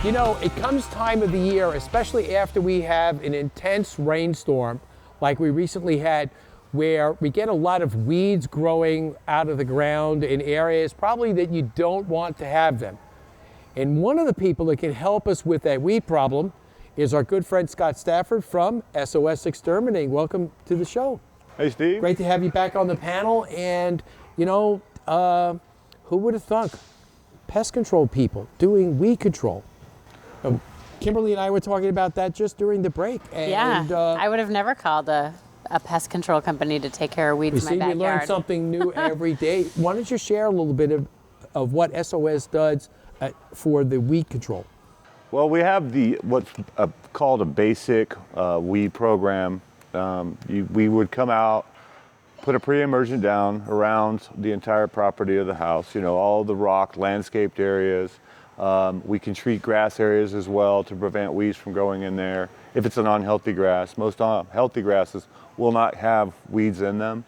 You know, it comes time of the year, especially after we have an intense rainstorm like we recently had, where we get a lot of weeds growing out of the ground in areas probably that you don't want to have them. And one of the people that can help us with that weed problem is our good friend Scott Stafford from SOS Exterminating. Welcome to the show. Hey, Steve. Great to have you back on the panel. And, you know, who would have thunk pest control people doing weed control? Kimberly and I were talking about that just during the break. And, I would have never called a pest control company to take care of weeds in my backyard. We learn something new every day. Why don't you share a little bit of what SOS does for the weed control? Well, we have what's called a basic weed program. We would come out, put a pre-emergent down around the entire property of the house, you know, all the rock landscaped areas. We can treat grass areas as well to prevent weeds from growing in there. If it's an unhealthy grass, most healthy grasses will not have weeds in them.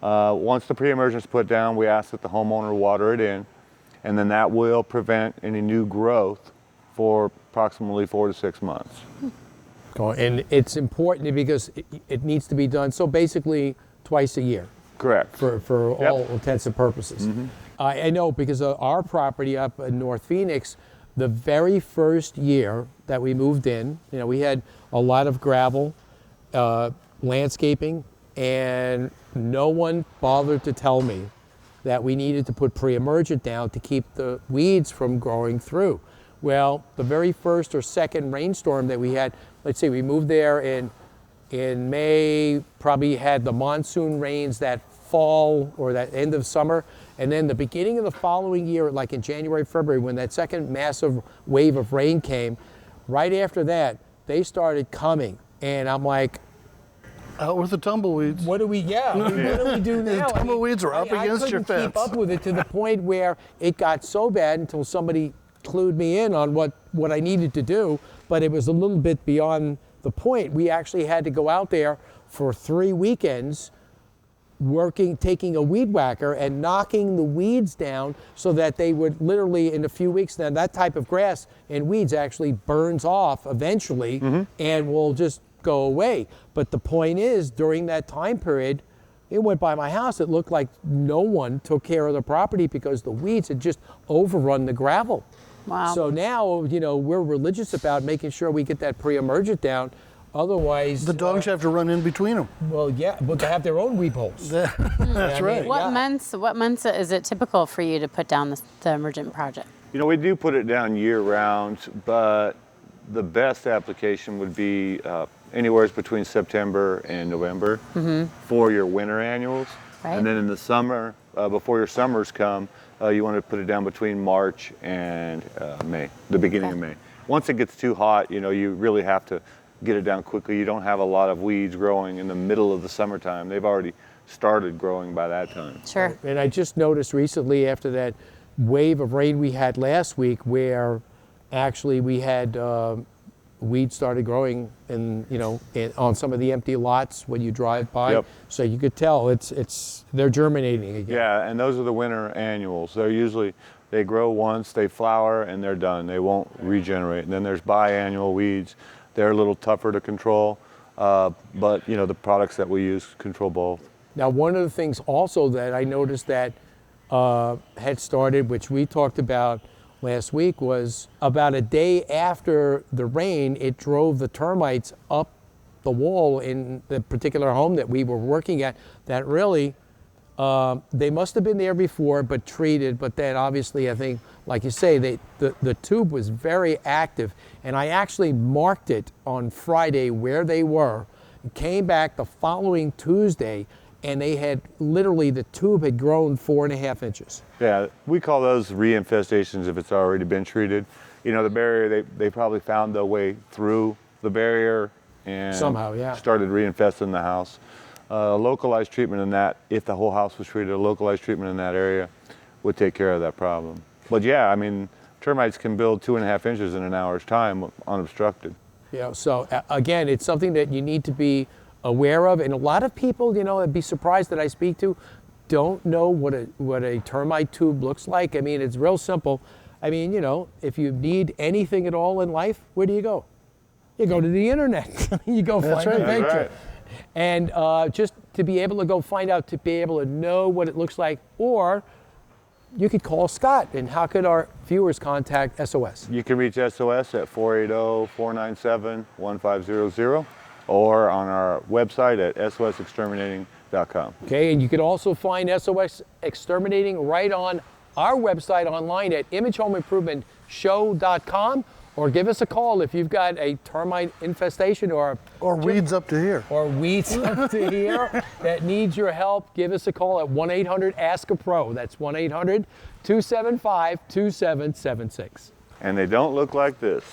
Once the pre-emergent's put down, we ask that the homeowner water it in, and then that will prevent any new growth for approximately 4 to 6 months. And it's important because it needs to be done, so basically twice a year. Correct. For all intents and purposes. Mm-hmm. I know because of our property up in North Phoenix, the very first year that we moved in, you know, we had a lot of gravel, landscaping, and no one bothered to tell me that we needed to put pre-emergent down to keep the weeds from growing through. Well, the very first or second rainstorm that we had, let's say we moved there in May, probably had the monsoon rains that fall or that end of summer, and then the beginning of the following year, like in January, February, when that second massive wave of rain came, right after that, they started coming, and I'm like, out with the tumbleweeds. What do we do now? The tumbleweeds are up against your fence. I couldn't keep up with it to the point where it got so bad until somebody clued me in on what I needed to do, but it was a little bit beyond the point. We actually had to go out there for 3 weekends taking a weed whacker and knocking the weeds down so that they would literally in a few weeks, then that type of grass and weeds actually burns off eventually and will just go away. But the point is, during that time period, it went by my house, it looked like no one took care of the property because the weeds had just overrun the gravel. Wow. So now, you know, we're religious about making sure we get that pre-emergent down. Otherwise, the dogs have to run in between them. Well, yeah, but they have their own weed holes. That's right. What months is it typical for you to put down the emergent project? You know, we do put it down year round, but the best application would be anywhere between September and November for your winter annuals. Right. And then in the summer, before your summers come, you want to put it down between March and May, the beginning of May. Once it gets too hot, you know, you really have to get it down quickly. You don't have a lot of weeds growing in the middle of the summertime. They've already started growing by that time. Sure. And I just noticed recently after that wave of rain we had last week where actually we had weeds started growing on some of the empty lots when you drive by. Yep. So you could tell they're germinating again. Yeah, and those are the winter annuals. They grow once, they flower, and they're done. They won't regenerate. And then there's biannual weeds. They're a little tougher to control, but you know, the products that we use control both. Now, one of the things also that I noticed that had started, which we talked about last week, was about a day after the rain, it drove the termites up the wall in the particular home that we were working at. That really, they must have been there before, but treated. But then obviously, I think, like you say, the tube was very active. And I actually marked it on Friday where they were, came back the following Tuesday, and they had literally, the tube had grown 4.5 inches. Yeah, we call those reinfestations if it's already been treated. You know, the barrier, they probably found their way through the barrier and somehow, started reinfesting the house. Localized treatment in that, if the whole house was treated, a localized treatment in that area would take care of that problem. But yeah, I mean, termites can build 2.5 inches in an hour's time unobstructed. Yeah, so again, it's something that you need to be aware of, and a lot of people, you know, I'd be surprised that I speak to, don't know what a termite tube looks like. I mean, it's real simple. I mean, you know, if you need anything at all in life, where do you go? You go to the internet. You go That's find right. a picture. That's right. And just to be able to go find out, to be able to know what it looks like, or you could call Scott. And how could our viewers contact SOS? You can reach SOS at 480-497-1500 or on our website at sosexterminating.com. Okay, and you can also find SOS Exterminating right on our website online at imagehomeimprovement.show.com, or give us a call if you've got a termite infestation or weeds up to here. or weeds up to here that needs your help. Give us a call at 1-800-ASK-A-PRO. That's 1-800-275-2776. And they don't look like this.